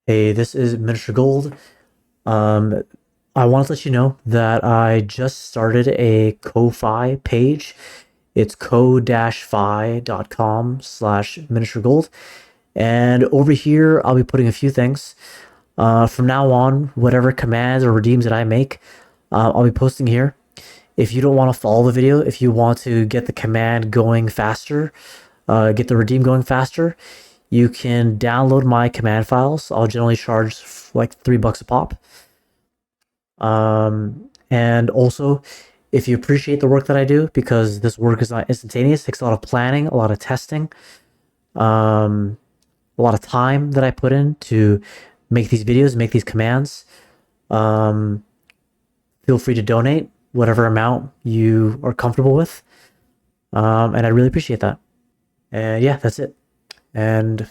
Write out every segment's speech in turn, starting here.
Hey, this is Minister Gold. Um, I want to let you know that I just started a Ko-Fi page. It's ko-fi.com/Minister Gold. And over here, I'll be putting a few things. From now on, whatever commands or redeems that I make, I'll be posting here. If you don't want to follow the video, if you want to get the command going faster, get the redeem going faster, you can download my command files. I'll generally charge like $3 a pop. And also, if you appreciate the work that I do, because this work is not instantaneous, it takes a lot of planning, a lot of testing, um, a lot of time that I put in to make these videos, make these commands. Um, Feel free to donate whatever amount you are comfortable with. And I really appreciate that. And yeah, that's it. And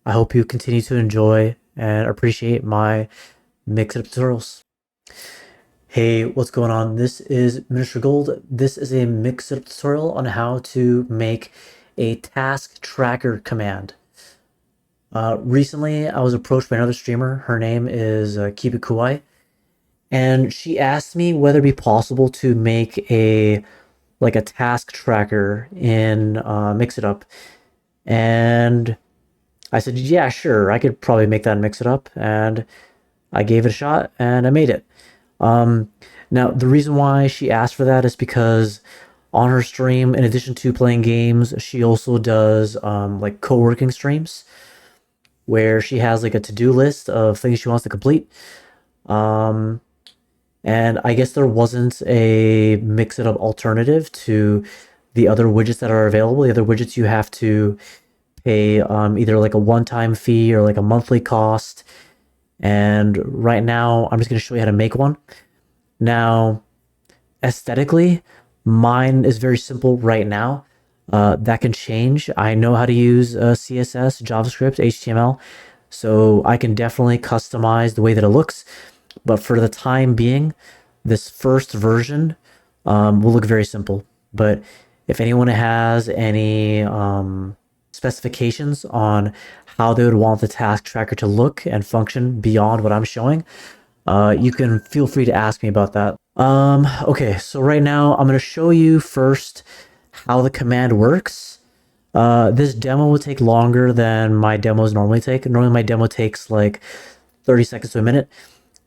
I hope you continue to enjoy and appreciate my mix-up tutorials. Hey, what's going on? This is Minister Gold. This is a mix-up tutorial on how to make a task tracker command. Recently, I was approached by another streamer. Her name is Keep It Kawaii, and she asked me whether it'd be possible to make a task tracker in Mix It Up, and I said, yeah, sure, I could probably make that and Mix It Up, and I gave it a shot and I made it. Um, Now, the reason why she asked for that is because on her stream, in addition to playing games, she also does like co-working streams where she has like a to-do list of things she wants to complete. Um, and I guess there wasn't a mix-it-up alternative to the other widgets that are available. The other widgets you have to pay either like a one-time fee or like a monthly cost. And right now, I'm just going to show you how to make one. Now, aesthetically, mine is very simple right now. That can change. I know how to use CSS, JavaScript, HTML, so I can definitely customize the way that it looks. But for the time being, this first version will look very simple. But if anyone has any specifications on how they would want the task tracker to look and function beyond what I'm showing, you can feel free to ask me about that. Okay, so right now I'm going to show you first how the command works. This demo will take longer than my demos normally take. Normally my demo takes like 30 seconds to a minute.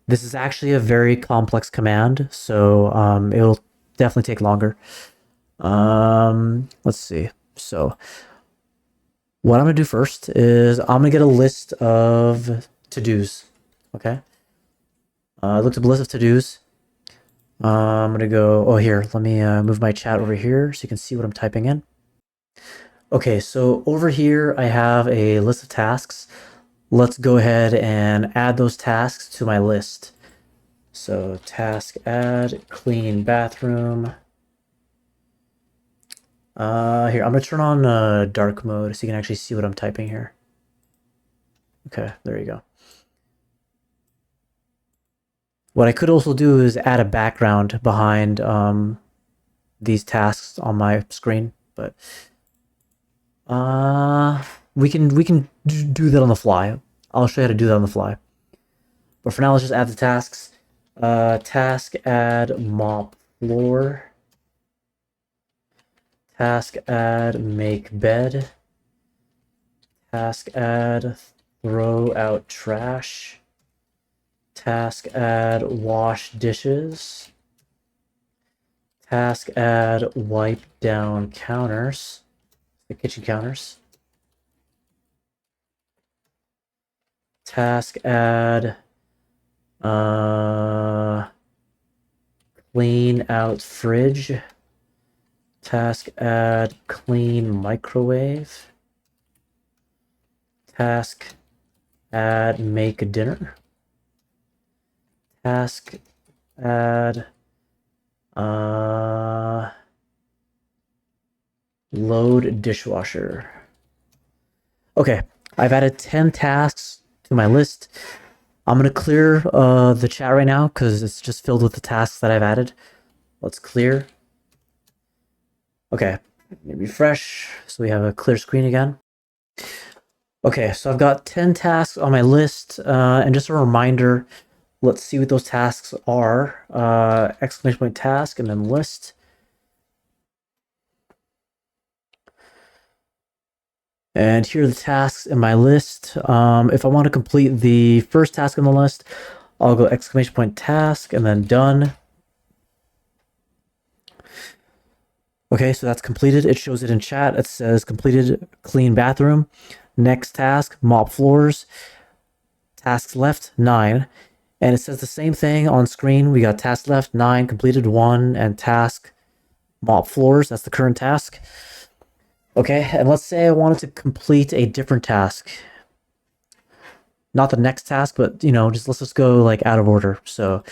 This is actually a very complex command, so it'll definitely take longer. Let's see. So what I'm going to do first is I'm going to get a list of to-dos, okay? I looked up a list of to-dos. I'm gonna go, oh here, let me move my chat over here so you can see what I'm typing in. Okay, so over here I have a list of tasks. Let's go ahead and add those tasks to my list. So task add, clean bathroom. Here, I'm gonna turn on dark mode so you can actually see what I'm typing here. Okay, there you go. What I could also do is add a background behind these tasks on my screen, but we can do that on the fly. I'll show you how to do that on the fly. But for now, let's just add the tasks. Task add mop floor. Task add make bed. Task add throw out trash. Task add wash dishes. Task add wipe down counters, the kitchen counters. Task add clean out fridge. Task add clean microwave. Task add make dinner. Task add load dishwasher. Okay, I've added 10 tasks to my list. I'm gonna clear the chat right now because it's just filled with the tasks that I've added. Let's clear. Okay, let me refresh so we have a clear screen again. Okay, so I've got 10 tasks on my list, and just a reminder, let's see what those tasks are. Exclamation point task and then list. And here are the tasks in my list. If I want to complete the first task on the list, I'll go exclamation point task and then done. Okay, so that's completed. It shows it in chat. It says completed, clean bathroom. Next task, mop floors. Tasks left, 9. And it says the same thing on screen. We got task left, 9, completed 1, and task mop floors. That's the current task. Okay, and let's say I wanted to complete a different task. Not the next task, but just let's just go like out of order. So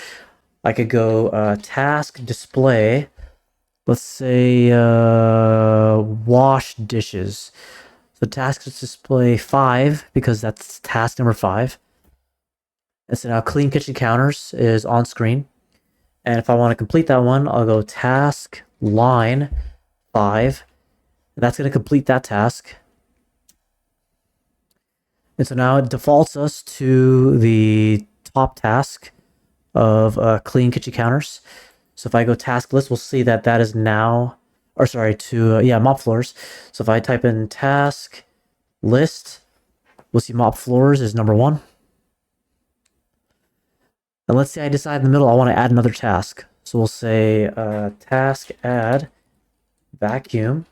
I could go task display. Let's say wash dishes. So task is display 5 because that's task number 5. And so now clean kitchen counters is on screen. And if I want to complete that one, I'll go task line 5. That's going to complete that task. And so now it defaults us to the top task of clean kitchen counters. So if I go task list, we'll see that that is now, or sorry, to, mop floors. So if I type in task list, we'll see mop floors is number 1. And let's say I decide in the middle I want to add another task. So we'll say task add vacuum.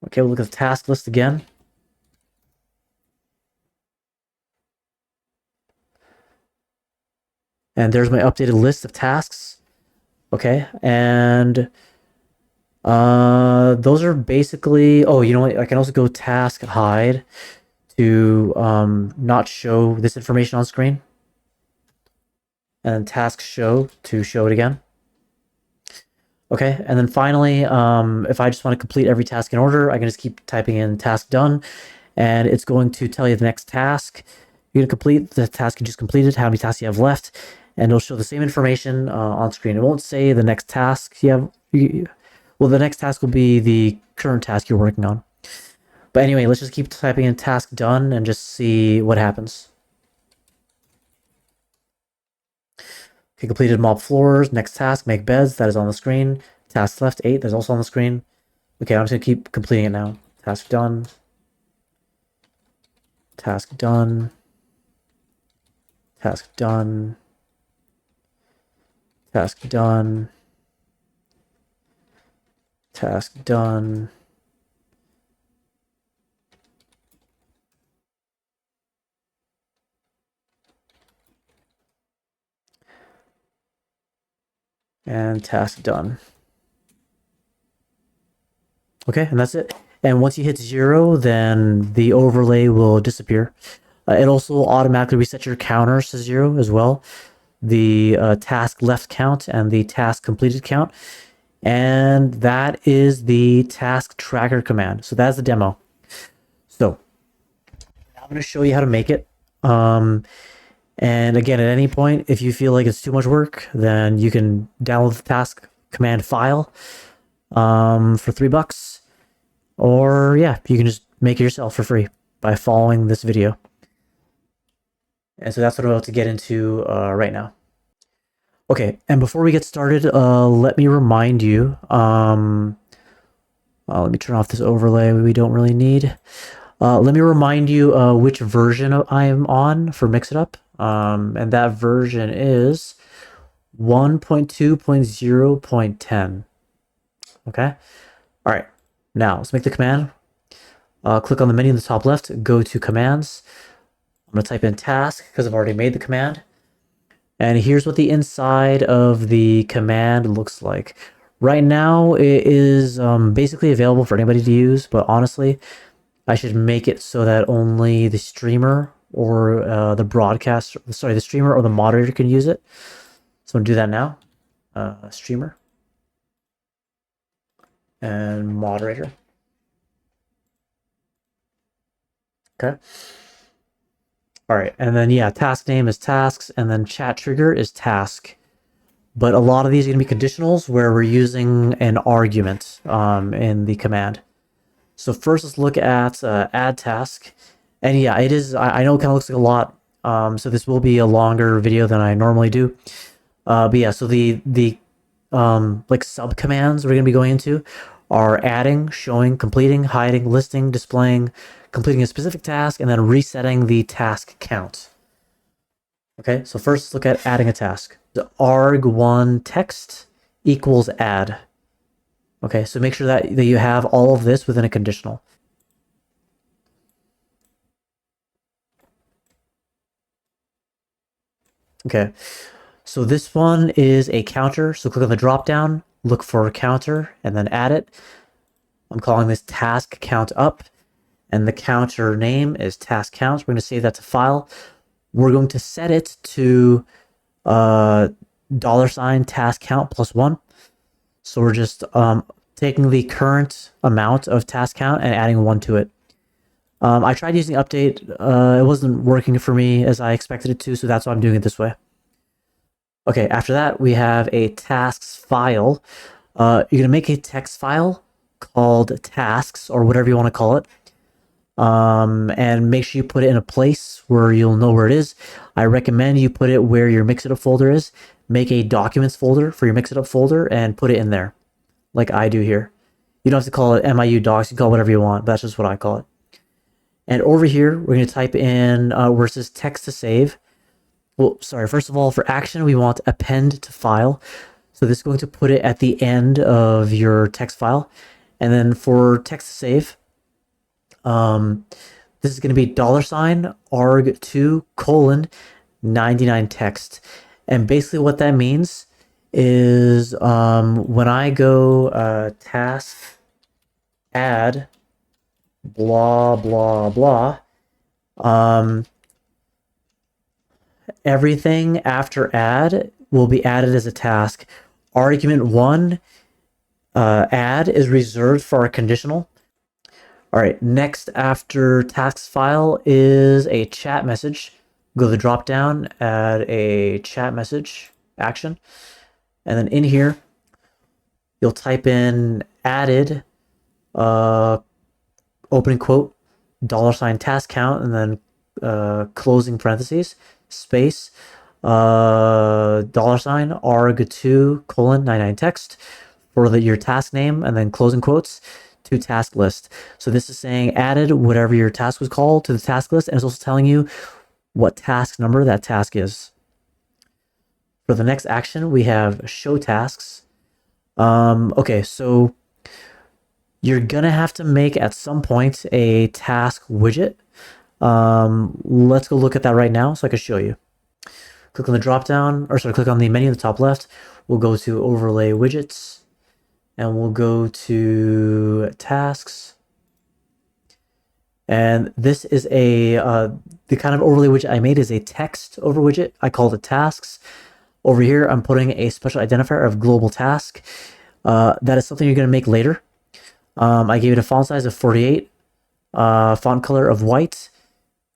Okay, we'll look at the task list again. And there's my updated list of tasks. Okay, and those are basically, oh, you know what? I can also go task hide to not show this information on screen. And then task show to show it again. Okay, and then finally, if I just want to complete every task in order, I can just keep typing in task done, and it's going to tell you the next task. You're going to complete the task you just completed, how many tasks you have left, and it'll show the same information on screen. It won't say the next task you have. Well, the next task will be the current task you're working on. But anyway, let's just keep typing in task done and just see what happens. Okay, completed mop floors. Next task, make beds. That is on the screen. Task left, 8. That's also on the screen. Okay, I'm just going to keep completing it now. Task done. Task done. Task done. Task done. Task done. And task done. Okay, and that's it. And once you hit 0, then the overlay will disappear. It also automatically resets your counters to 0 as well. The task left count and the task completed count. And that is the task tracker command. So that's the demo. So I'm going to show you how to make it. And again, at any point, if you feel like it's too much work, then you can download the task command file for $3. Or yeah, you can just make it yourself for free by following this video. And so that's what I'm about to get into right now. Okay, and before we get started, let me remind you, let me turn off this overlay we don't really need. Let me remind you which version I am on for Mix It Up. And that version is 1.2.0.10. Okay? All right, now let's make the command. Click on the menu in the top left, go to commands. I'm going to type in task because I've already made the command. And here's what the inside of the command looks like. Right now, it is basically available for anybody to use, but honestly, I should make it so that only the streamer or the streamer or the moderator can use it. So I'm going to do that now. Streamer and moderator. Okay. All right, and then yeah, task name is tasks, and then chat trigger is task. But a lot of these are going to be conditionals where we're using an argument in the command. So first, let's look at add task. And yeah, it is. I know it kind of looks like a lot. So this will be a longer video than I normally do. But yeah, so the like sub commands we're gonna be going into are adding, showing, completing, hiding, listing, displaying, completing a specific task, and then resetting the task count. Okay, so first let's look at adding a task. The arg1 text equals add. Okay, so make sure that you have all of this within a conditional. Okay, so this one is a counter. So click on the drop down, look for a counter, and then add it. I'm calling this task count up, and the counter name is task count. We're going to save that to file. We're going to set it to $ task count plus 1. So we're just taking the current amount of task count and adding 1 to it. I tried using update. It wasn't working for me as I expected it to, so that's why I'm doing it this way. Okay, after that, we have a tasks file. You're going to make a text file called tasks, or whatever you want to call it. And make sure you put it in a place where you'll know where it is. I recommend you put it where your Mixitup folder is. Make a documents folder for your Mixitup folder and put it in there, like I do here. You don't have to call it MIU docs. You can call it whatever you want, but that's just what I call it. And over here, we're going to type in where it says text to save. Well, sorry, first of all, for action, we want append to file. So this is going to put it at the end of your text file. And then for text to save, this is going to be $arg2 99 text. And basically what that means is when I go task add blah blah blah, everything after add will be added as a task. Argument 1 add is reserved for our conditional. All right, next after tasks file is a chat message. Go to the drop down, add a chat message action, and then in here you'll type in added opening quote $task count, and then closing parentheses space $arg2 99 text for your task name, and then closing quotes to task list. So this is saying added whatever your task was called to the task list, and it's also telling you what task number that task is. For the next action, we have show tasks. Okay, so you're gonna have to make at some point a task widget. Let's go look at that right now so I can show you. Click on the drop down, or sorry, click on the menu in the top left. We'll go to overlay widgets, and we'll go to tasks. And this is a the kind of overlay widget I made is a text over widget. I called it tasks. Over here, I'm putting a special identifier of global task. That is something you're going to make later. I gave it a font size of 48, font color of white,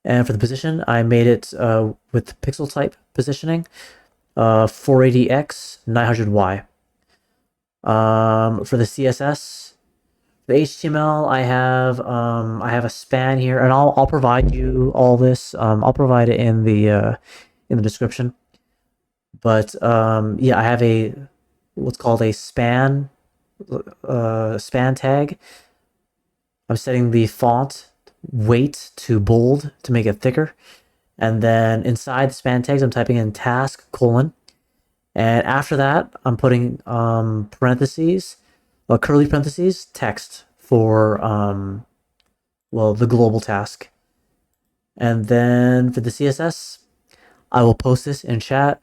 and for the position, I made it with pixel type positioning, 480x 900y. For the CSS, the HTML, I have a span here, and I'll provide you all this. I'll provide it in the description. But yeah, I have a what's called a span tag. I'm setting the font weight to bold to make it thicker, and then inside the span tags, I'm typing in task : and after that, I'm putting parentheses, curly parentheses, text for well, the global task. And then for the CSS, I will post this in chat.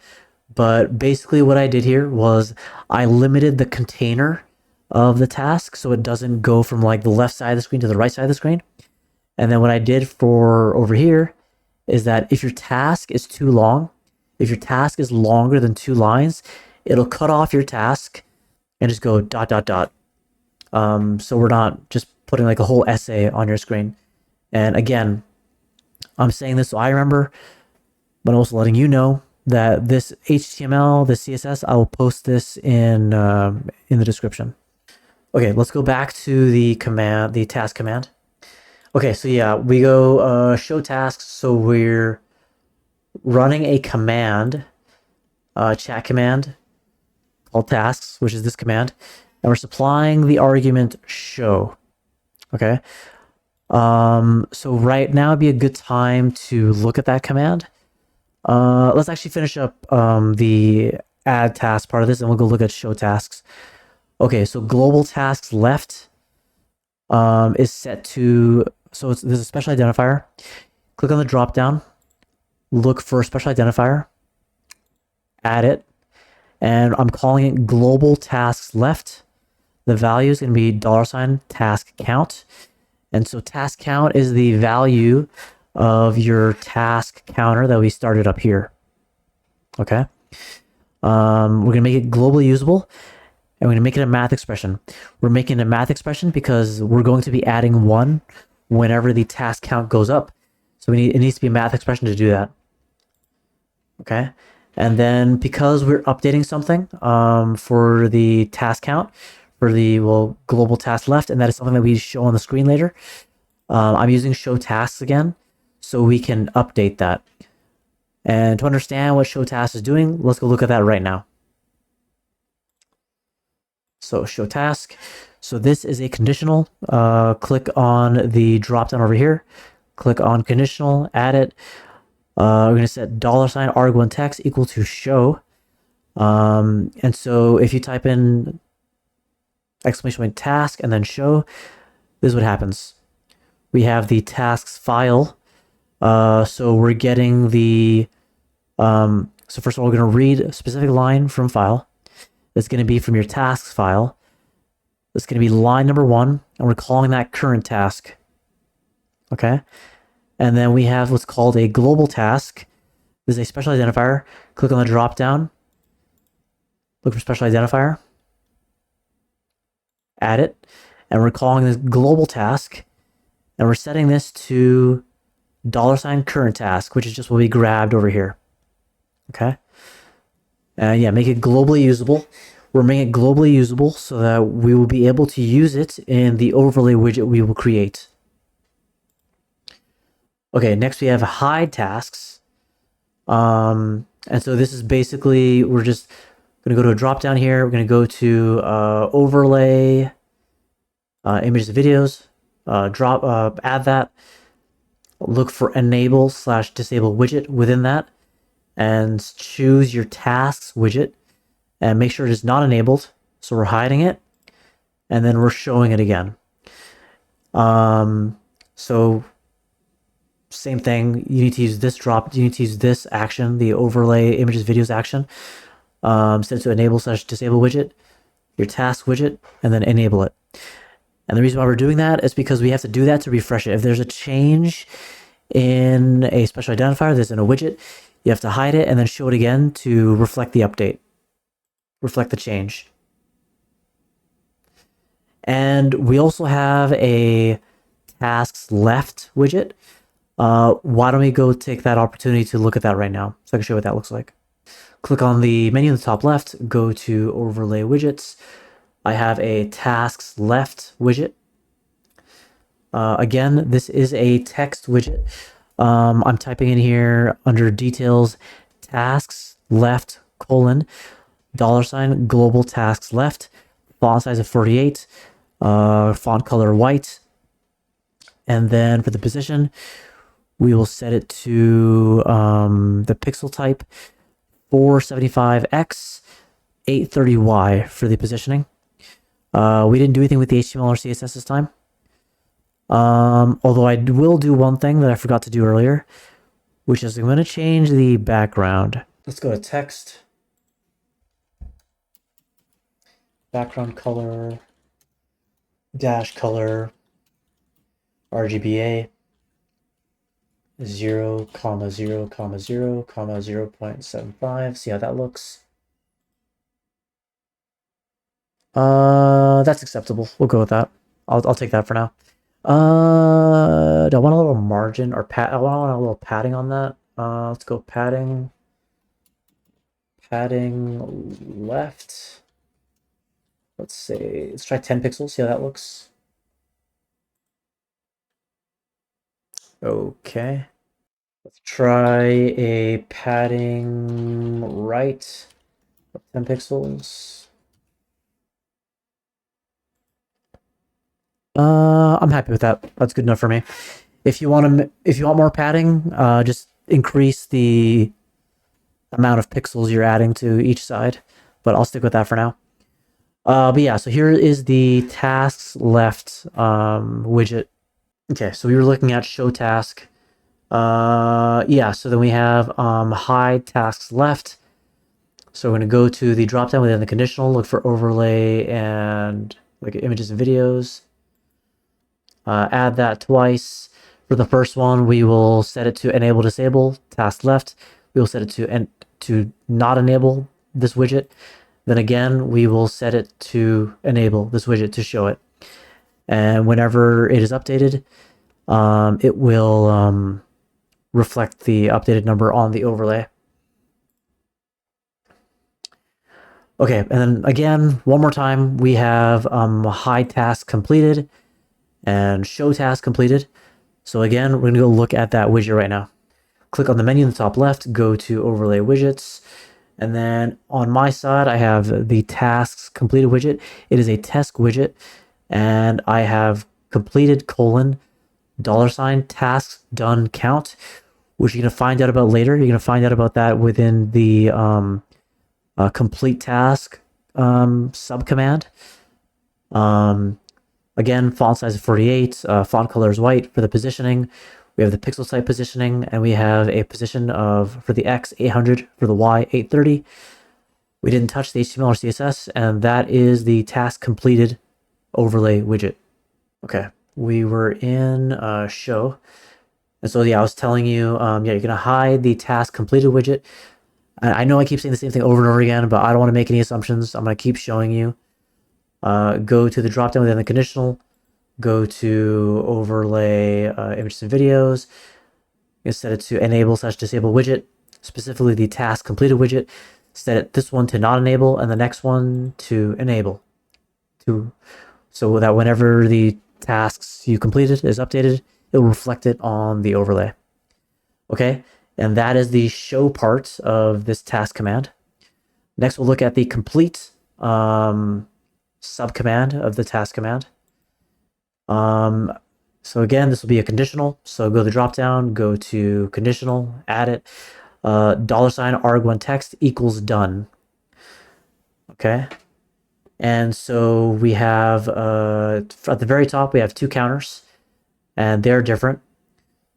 But basically what I did here was I limited the container of the task so it doesn't go from like the left side of the screen to the right side of the screen. And then what I did for over here is that if your task is too long, if your task is longer than 2 lines, it'll cut off your task and just go ... So we're not just putting like a whole essay on your screen. And again, I'm saying this so I remember, but also letting you know that this HTML, the CSS, I will post this in the description. Okay, let's go back to the command, the task command. Okay, so yeah, we go show tasks. So we're running a command, chat command called tasks, which is this command, and we're supplying the argument show. Okay. So right now would be a good time to look at that command. Let's actually finish up the add task part of this, and we'll go look at show tasks. Okay, so global tasks left is set to, so there's a special identifier. Click on the drop down, look for a special identifier, add it, and I'm calling it global tasks left. The value is going to be $task count. And so task count is the value of your task counter that we started up here. Okay. We're going to make it globally usable, and we're going to make it a math expression. We're making a math expression because we're going to be adding 1 whenever the task count goes up. So it needs to be a math expression to do that. Okay. And then because we're updating something for the task count, for the global task left, and that is something that we show on the screen later, I'm using show tasks again so we can update that. And to understand what show tasks is doing, let's go look at that right now. So show task. So this is a conditional. Click on the drop down over here. Click on conditional, add it. We're going to set $arg1 text equal to show. And so if you type in exclamation point task and then show, this is what happens. We have the tasks file. So we're getting the, so first of all, we're going to read a specific line from file. It's going to be from your tasks file. It's going to be line number 1, and we're calling that current task. Okay. And then we have what's called a global task. This is a special identifier. Click on the drop down. Look for special identifier. Add it. And we're calling this global task. And we're setting this to $current task, which is just what we grabbed over here. Okay. And yeah, make it globally usable. We're making it globally usable so that we will be able to use it in the overlay widget we will create. Okay, next we have hide tasks. And so this is basically, we're just going to go to a drop down here. We're going to go to overlay, images and videos, add that, look for enable/disable widget within that, and choose your tasks widget and make sure it is not enabled. So we're hiding it, and then we're showing it again. So same thing, you need to use this you need to use this action, the overlay images videos action, set it to enable/disable widget, your task widget, and then enable it. And the reason why we're doing that is because we have to do that to refresh it. If there's a change in a special identifier that's in a widget, you have to hide it and then show it again to reflect the update, reflect the change. And we also have a tasks left widget. Why don't we go take that opportunity to look at that right now so I can show you what that looks like. Click on the menu in the top left, go to overlay widgets. I have a tasks left widget. Again, this is a text widget. I'm typing in here under details, tasks left : $global tasks left, font size of 48, font color white. And then for the position, we will set it to the pixel type 475x 830y for the positioning. We didn't do anything with the HTML or CSS this time. Although I will do one thing that I forgot to do earlier, which is I'm going to change the background. Let's go to text, background color, dash color, RGBA, 0, 0, 0, 0.75. See how that looks. That's acceptable. We'll go with that. I'll take that for now. Do I want a little margin or I want a little padding on that. Let's go padding left. let's say, let's try 10 pixels, see how that looks. Okay. Let's try a padding right of 10 pixels. I'm happy with that. That's good enough for me. If you want more padding, just increase the amount of pixels you're adding to each side. But I'll stick with that for now. But yeah, so here is the tasks left widget. Okay, so we were looking at show task. Yeah, so then we have hide tasks left. So we're going to go to the dropdown within the conditional, look for overlay and like images and videos. Add that twice. For the first one, we will set it to enable disable, task left. We will set it to not enable this widget. Then again, we will set it to enable this widget to show it. And whenever it is updated, it will reflect the updated number on the overlay. Okay, and then again, one more time, we have hide task completed and show task completed. So again, we're gonna go look at that widget right now. Click on the menu in the top left, go to overlay widgets. And then on my side, I have the tasks completed widget. It is a task widget, and I have completed $ tasks done count, which you're gonna find out about later. You're gonna find out about that within the complete task subcommand. Again, font size is 48, font color is white. For the positioning, we have the pixel type positioning, and we have a position of, for the X, 800, for the Y, 830. We didn't touch the HTML or CSS, and that is the task completed overlay widget. Okay, we were in show. And so yeah, I was telling you, yeah, you're gonna hide the task completed widget. I know I keep saying the same thing over and over again, but I don't want to make any assumptions. I'm gonna keep showing you. Go to the dropdown within the conditional, go to overlay images and videos. You set it to enable/disable widget, specifically the task completed widget. Set this one to not enable and the next one to enable. So that whenever the tasks you completed is updated, it will reflect it on the overlay. Okay, and that is the show part of this task command. Next, we'll look at the complete subcommand of the task command. So again, this will be a conditional. So go to the dropdown, go to conditional, add it. $arg1 text equals done. Okay. And so we have, at the very top, we have two counters, and they're different.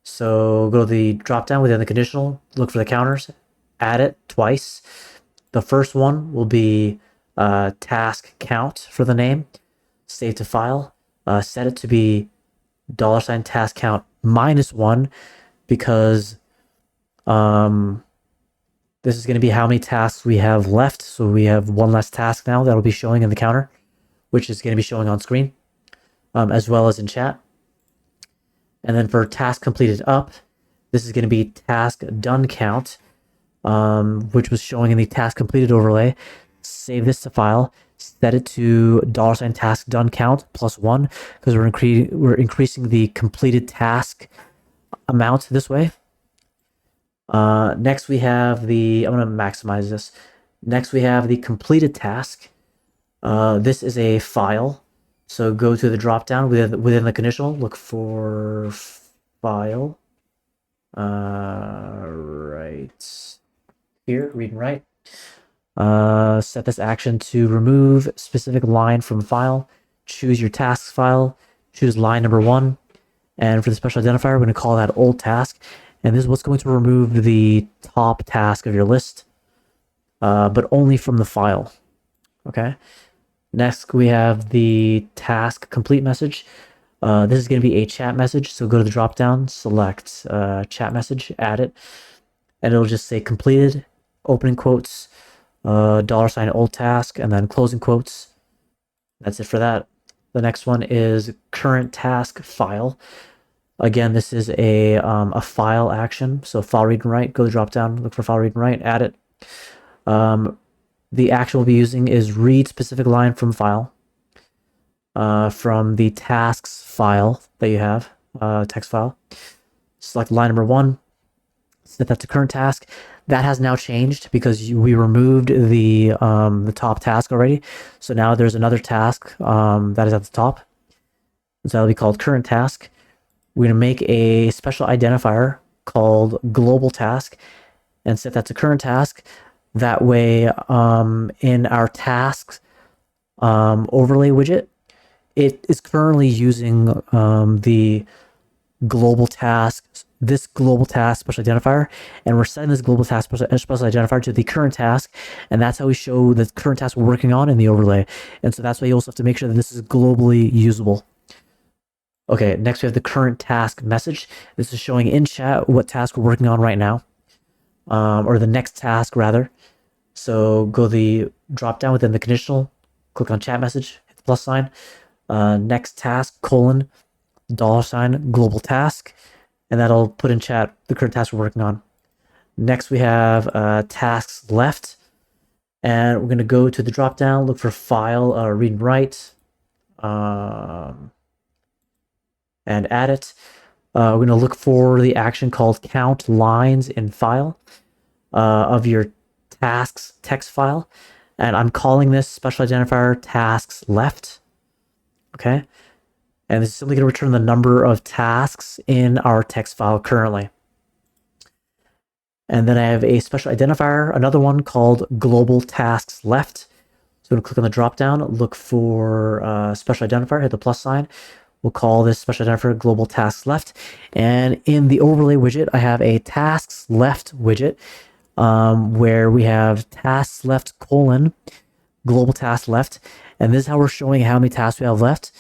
So go to the dropdown within the conditional, look for the counters, add it twice. The first one will be task count for the name, save to file, set it to be $task count -1 because this is going to be how many tasks we have left. So we have one less task now that'll be showing in the counter, which is going to be showing on screen, as well as in chat. And then for task completed up, this is going to be task done count, which was showing in the task completed overlay. Save this to file, set it to $task done count +1 because we're increasing the completed task amount this way. Next we have the, I'm going to maximize this. Next we have the completed task. This is a file. So go to the dropdown within the conditional, look for file. Right here, read and write. Set this action to remove specific line from file. Choose your tasks file. Choose line number 1. And for the special identifier, we're going to call that old task. And this is what's going to remove the top task of your list, but only from the file. Okay. Next, we have the task complete message. This is going to be a chat message. So go to the dropdown, select chat message, add it, and it'll just say completed, opening quotes, $old task, and then closing quotes. That's it for that. The next one is current task file. Again, this is a file action. So file read and write, go to the drop down, look for file read and write, add it. The action we'll be using is read specific line from file. from the tasks file that you have, text file. Select line number 1, set that to current task. That has now changed because we removed the top task already. So now there's another task that is at the top. So that'll be called current task. We're going to make a special identifier called global task and set that to current task. That way, in our tasks overlay widget, it is currently using the global task, this global task special identifier, and we're setting this global task special identifier to the current task, and that's how we show the current task we're working on in the overlay. And so that's why you also have to make sure that this is globally usable. Okay, next we have the current task message. This is showing in chat what task we're working on right now, or the next task rather. So go the drop down within the conditional, click on chat message, hit the plus sign, next task, $, global task, and that'll put in chat the current task we're working on. Next we have tasks left, and we're going to go to the drop down, look for file, read and write, and add it. We're going to look for the action called count lines in file of your tasks text file, and I'm calling this special identifier tasks left. Okay, and this is simply going to return the number of tasks in our text file currently. And then I have a special identifier, another one called global tasks left. So I'm going to click on the drop down, look for special identifier, hit the plus sign. We'll call this special identifier global tasks left. And in the overlay widget, I have a tasks left widget where we have tasks left : global tasks left. And this is how we're showing how many tasks we have left.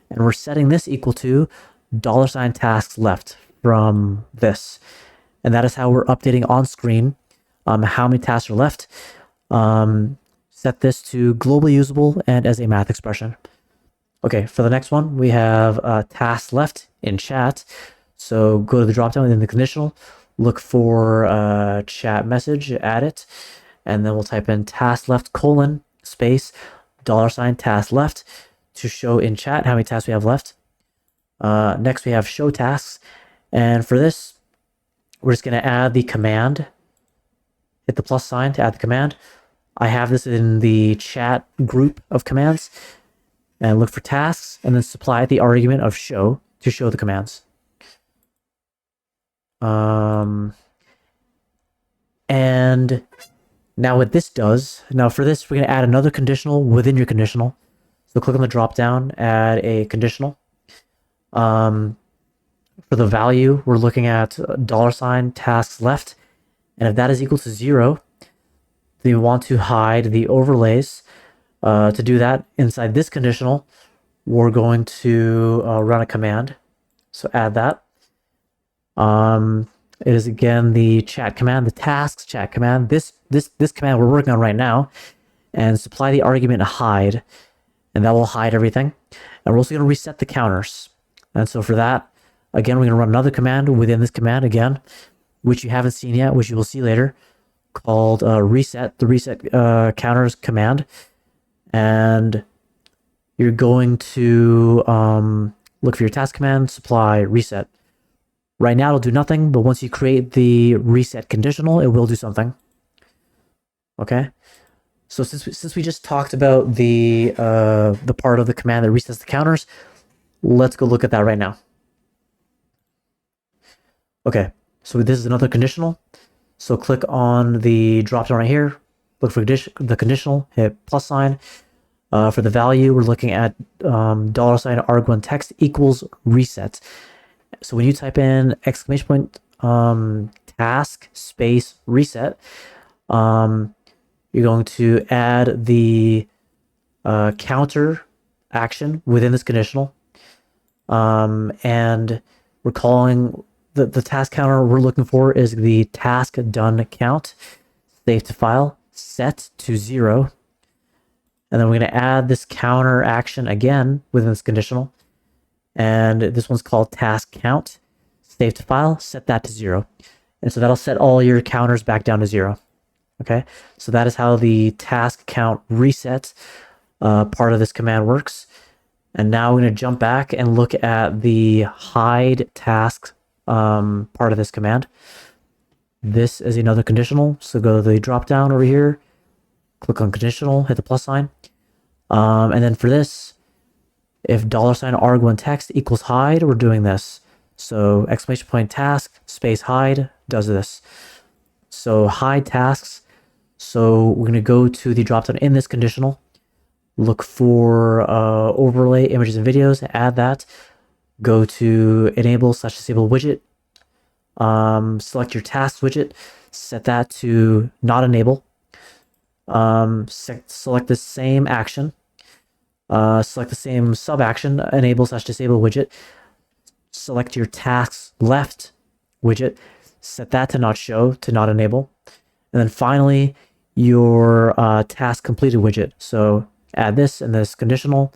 And we're setting this equal to $tasks left from this. And that is how we're updating on screen how many tasks are left. Set this to globally usable and as a math expression. Okay, for the next one, we have tasks left in chat. So go to the dropdown within the conditional, look for chat message, add it, and then we'll type in task left : space $task left to show in chat how many tasks we have left. Next, we have show tasks, and for this, we're just going to add the command. Hit the plus sign to add the command. I have this in the chat group of commands. And look for tasks, and then supply the argument of show to show the commands. And now what this does, now for this, we're going to add another conditional within your conditional. So click on the drop down, add a conditional. For the value, we're looking at $tasks left. And if that is equal to 0, then we want to hide the overlays. To do that, inside this conditional, we're going to run a command. So add that. It is again the chat command, the tasks chat command. This command we're working on right now, and supply the argument hide, and that will hide everything. And we're also going to reset the counters. And so for that, again, we're going to run another command within this command again, which you haven't seen yet, which you will see later, called reset, the reset counters command. And you're going to look for your task command, supply reset. Right now it'll do nothing, but once you create the reset conditional, it will do something. Okay, so since we just talked about the part of the command that resets the counters, let's go look at that right now. Okay, so this is another conditional. So click on the drop down right here, look for the conditional, hit plus sign. For the value, we're looking at $argv1 text equals reset. So when you type in exclamation point task space reset, you're going to add the counter action within this conditional. And we're calling the task counter we're looking for is the task done count, save to file, set to 0. And then we're going to add this counter action again within this conditional. And this one's called task count, save to file, set that to 0. And so that'll set all your counters back down to 0. Okay, so that is how the task count reset part of this command works. And now we're going to jump back and look at the hide task part of this command. This is another conditional. So go to the drop down over here, click on conditional, hit the plus sign. And then for this, if $arg1 text equals hide, we're doing this. So exclamation point task space hide does this. So hide tasks. So we're going to go to the dropdown in this conditional, look for overlay images and videos, add that, go to enable/disable widget, select your task widget, set that to not enable, select the same action, select the same sub action, enable/disable widget, select your tasks left widget, set that to not show, to not enable, and then finally your task completed widget. So add this and this conditional,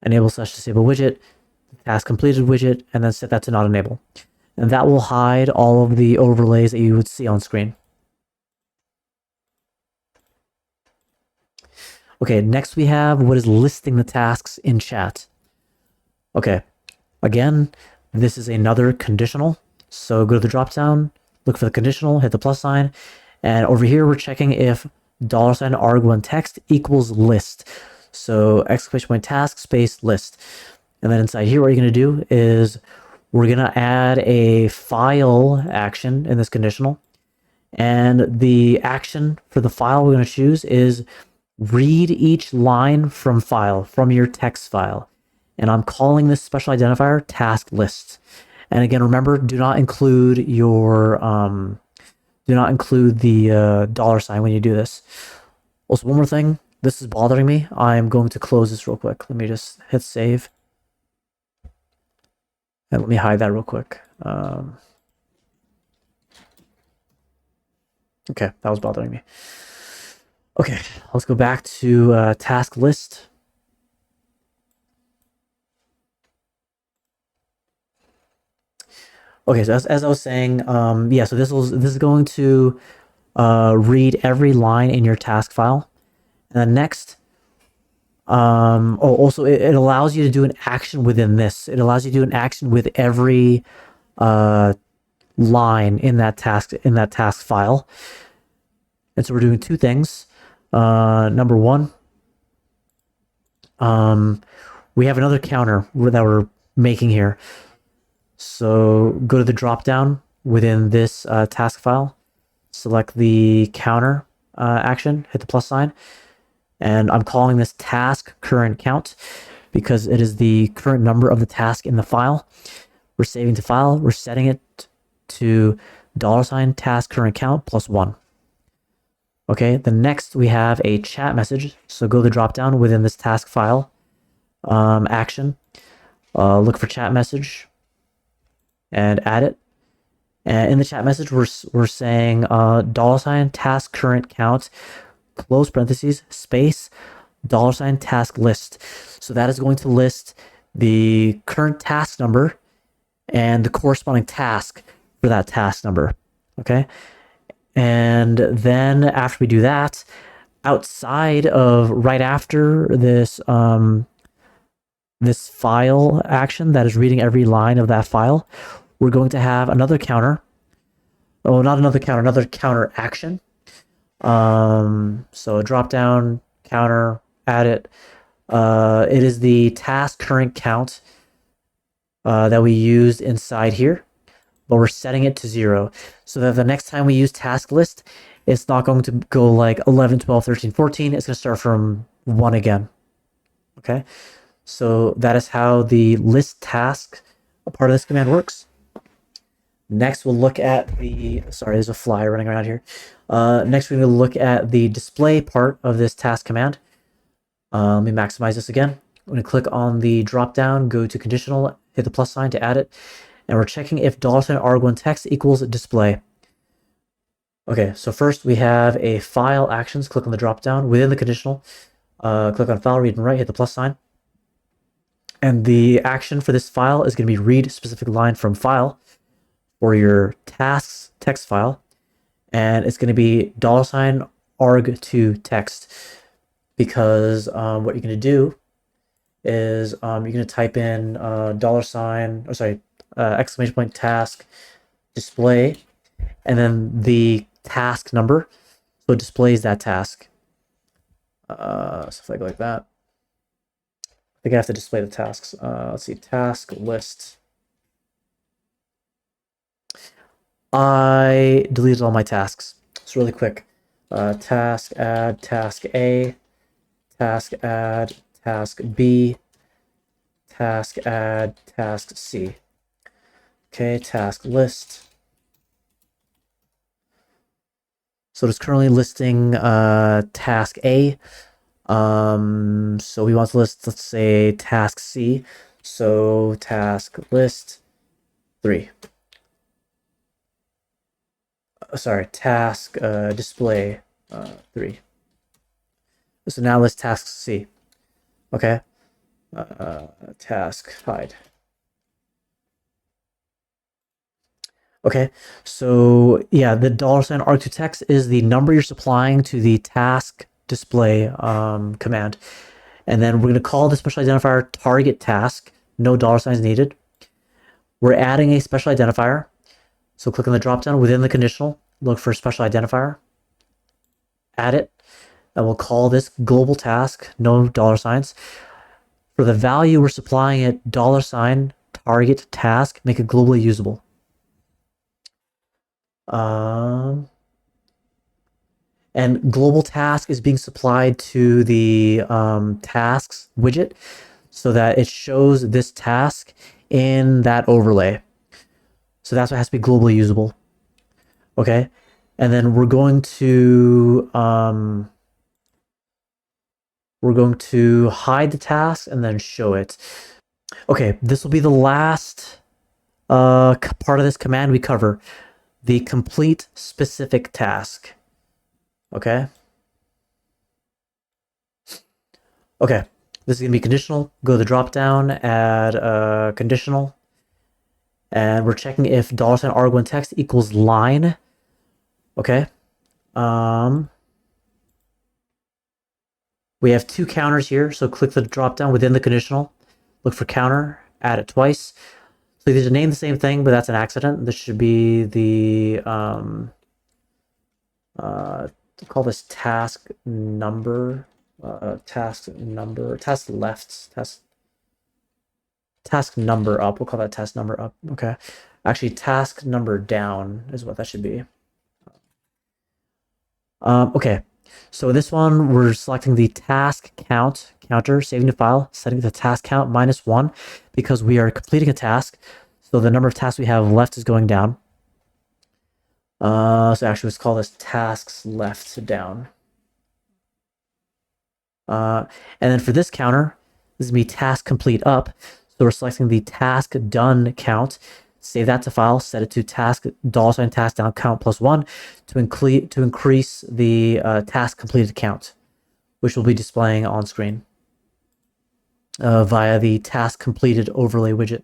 enable/disable widget, task completed widget, and then set that to not enable. And that will hide all of the overlays that you would see on screen. Okay, next we have what is listing the tasks in chat. Okay, again, this is another conditional. So go to the dropdown, look for the conditional, hit the plus sign, and over here we're checking if $arg1 text equals list. So exclamation point task space list. And then inside here, what you're going to do is we're going to add a file action in this conditional. And the action for the file we're going to choose is read each line from file, from your text file. And I'm calling this special identifier task list. And again, remember, do not include your the $sign when you do this. Also, one more thing, this is bothering me. I'm going to close this real quick. Let me just hit save. And let me hide that real quick. Okay, that was bothering me. Okay, let's go back to task list. Okay, so as I was saying, yeah, so this is going to read every line in your task file. And then next, also it allows you to do an action within this. It allows you to do an action with every line in that task file. And so we're doing two things. Number one, we have another counter that we're making here. So go to the drop down within this task file, select the counter action, hit the plus sign, and I'm calling this task current count because it is the current number of the task in the file. We're saving to file, we're setting it to $task current count plus 1. Okay, then next we have a chat message. So go to the drop down within this task file action, look for chat message and add it. And in the chat message, we're saying $task current count, close parentheses, space, $task list. So that is going to list the current task number and the corresponding task for that task number. Okay. And then after we do that, outside of right after this, this file action that is reading every line of that file, we're going to have another counter. Oh, not another counter, another counter action. So drop down, counter, add it. It is the task current count that we used inside here, but we're setting it to 0 so that the next time we use task list, it's not going to go like 11, 12, 13, 14. It's going to start from 1 again. Okay. So that is how the list task part of this command works. Next, we'll look at the, sorry, there's a fly running around here. Next, we're going to look at the display part of this task command. Let me maximize this again. I'm going to click on the drop down, go to conditional, hit the plus sign to add it. And we're checking if $arg1 text equals display. Okay, so first we have a file actions, click on the drop down within the conditional, click on file, read and write, hit the plus sign. And the action for this file is going to be read specific line from file for your tasks text file. And it's going to be $arg2 text because what you're going to do is you're going to type in dollar sign, or sorry, exclamation point task display, and then the task number. So it displays that task. Stuff like that. I think I have to display the tasks. Let's see, task list. I deleted all my tasks. It's really quick. Task add task A, task add task B, task add task C. Okay, task list. So it's currently listing task A. So we want to list, let's say, task C. So task list 3. Sorry, task display 3. So now let's task C. Okay. Task hide. Okay, so yeah, the $ arg2 text is the number you're supplying to the task display command. And then we're going to call the special identifier target task. No $ needed. We're adding a special identifier. So click on the dropdown within the conditional, look for special identifier, add it, and we'll call this global task, no $. For the value we're supplying it, $ target task, make it globally usable. And global task is being supplied to the tasks widget so that it shows this task in that overlay. So that's what has to be globally usable. Okay, and then we're going to hide the task and then show it. Okay, this will be the last part of this command we cover, the complete specific task. Okay. Okay, this is gonna be conditional. Go to the drop down, add conditional, and we're checking if $arg1 text equals line. Okay. We have 2 counters here, so click the drop down within the conditional, look for counter, add it twice. So these are named the same thing, but that's an accident. This should be the call this task number, task number up. We'll call that task number up. Okay, actually, task number down is what that should be. Okay, so this one we're selecting the task counter, saving the file, setting the task count -1 because we are completing a task. So the number of tasks we have left is going down. So actually, let's call this tasks left down. And then for this counter, this is gonna be task complete up. So we're selecting the task done count, save that to file, set it to task $task down count +1 to increase the task completed count, which will be displaying on screen via the task completed overlay widget.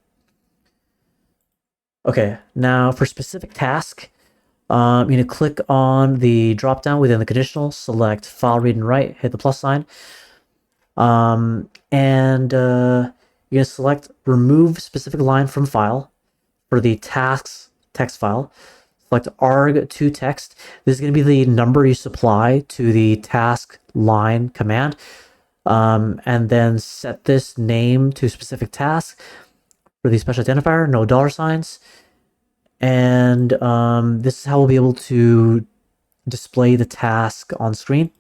Okay, now for specific task, you're going to click on the drop down within the conditional, select file read and write, hit the plus sign, and you're going to select remove specific line from file for the tasks text file. Select arg2 text. This is going to be the number you supply to the task line command, and then set this name to specific task. For the special identifier, no $. And this is how we'll be able to display the task on screen.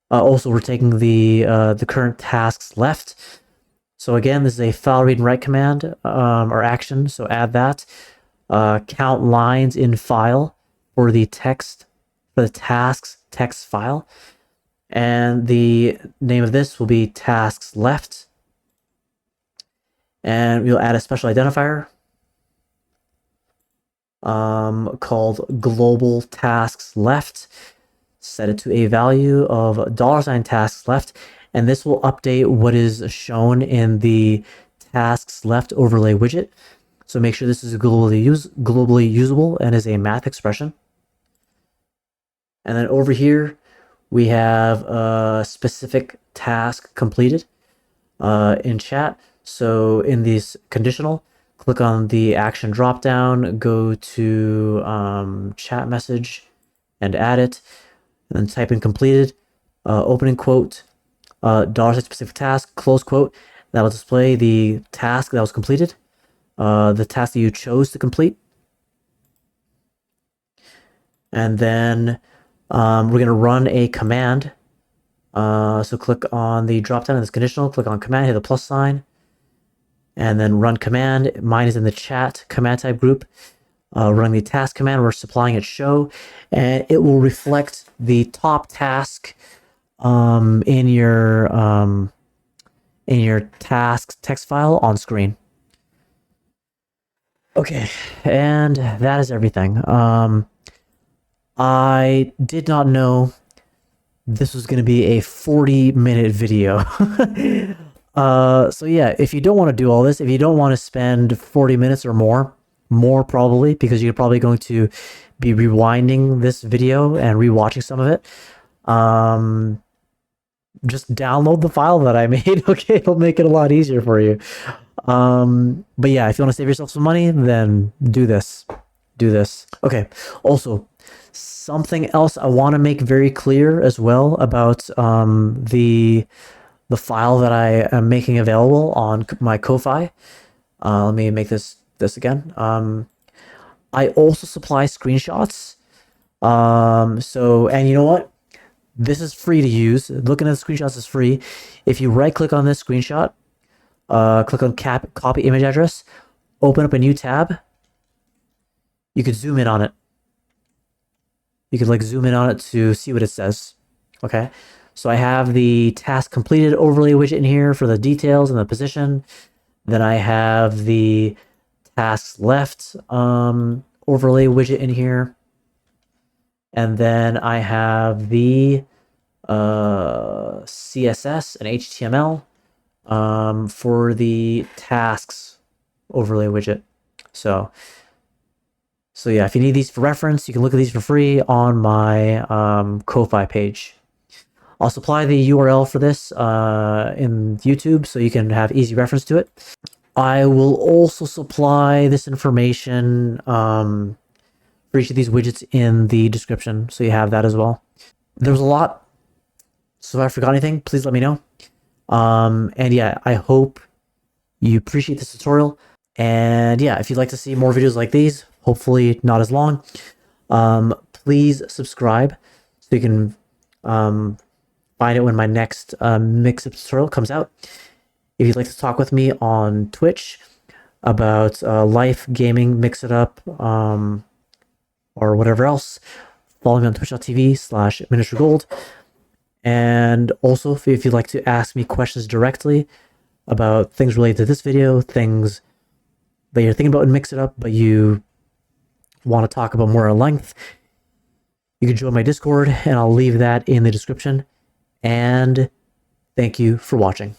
Also, we're taking the current tasks left. So again, this is a file read and write command or action. So add that. Count lines in file for the text, for the tasks text file. And the name of this will be tasks left. And we'll add a special identifier called global tasks left. Set it to a value of $tasks left, and this will update what is shown in the tasks left overlay widget. So make sure this is globally usable and is a math expression. And then over here, we have a specific task completed. in chat. So in this conditional, click on the action drop down, go to chat message and add it, and then type in completed, opening quote, $sign specific task, close quote. That'll display the task that was completed, the task that you chose to complete. And then we're going to run a command. So click on the drop down in this conditional, click on command, hit the plus sign, and then run command. Mine is in the chat command type group. Running the task command, we're supplying it show, and it will reflect the top task in your tasks text file on screen. Okay, and that is everything. I did not know this was going to be a 40-minute video. So yeah, if you don't want to do all this, if you don't want to spend 40 minutes or more probably, because you're probably going to be rewinding this video and rewatching some of it, just download the file that I made. Okay, it'll make it a lot easier for you. But yeah, if you want to save yourself some money, then do this. Okay. Also, something else I want to make very clear as well about the file that I am making available on my Ko-fi. Let me make this again. I also supply screenshots. So, and you know what? This is free to use. Looking at the screenshots is free. If you right click on this screenshot, click on copy image address, open up a new tab. You could zoom in on it. You could like zoom in on it to see what it says. Okay. So I have the task completed overlay widget in here for the details and the position. Then I have the tasks left overlay widget in here. And then I have the CSS and HTML for the tasks overlay widget. So yeah, if you need these for reference, you can look at these for free on my Ko-fi page. I'll supply the URL for this in YouTube so you can have easy reference to it. I will also supply this information for each of these widgets in the description, so you have that as well. There was a lot, so if I forgot anything, please let me know. And yeah, I hope you appreciate this tutorial. And yeah, if you'd like to see more videos like these, hopefully not as long, please subscribe so you can find it when my next mix-up tutorial comes out. If you'd like to talk with me on Twitch about life, gaming, mix it up, or whatever else, follow me on twitch.tv/miniaturegold. And also, if you'd like to ask me questions directly about things related to this video, things that you're thinking about in Mix It Up, but you want to talk about more at length, you can join my Discord, and I'll leave that in the description. And thank you for watching.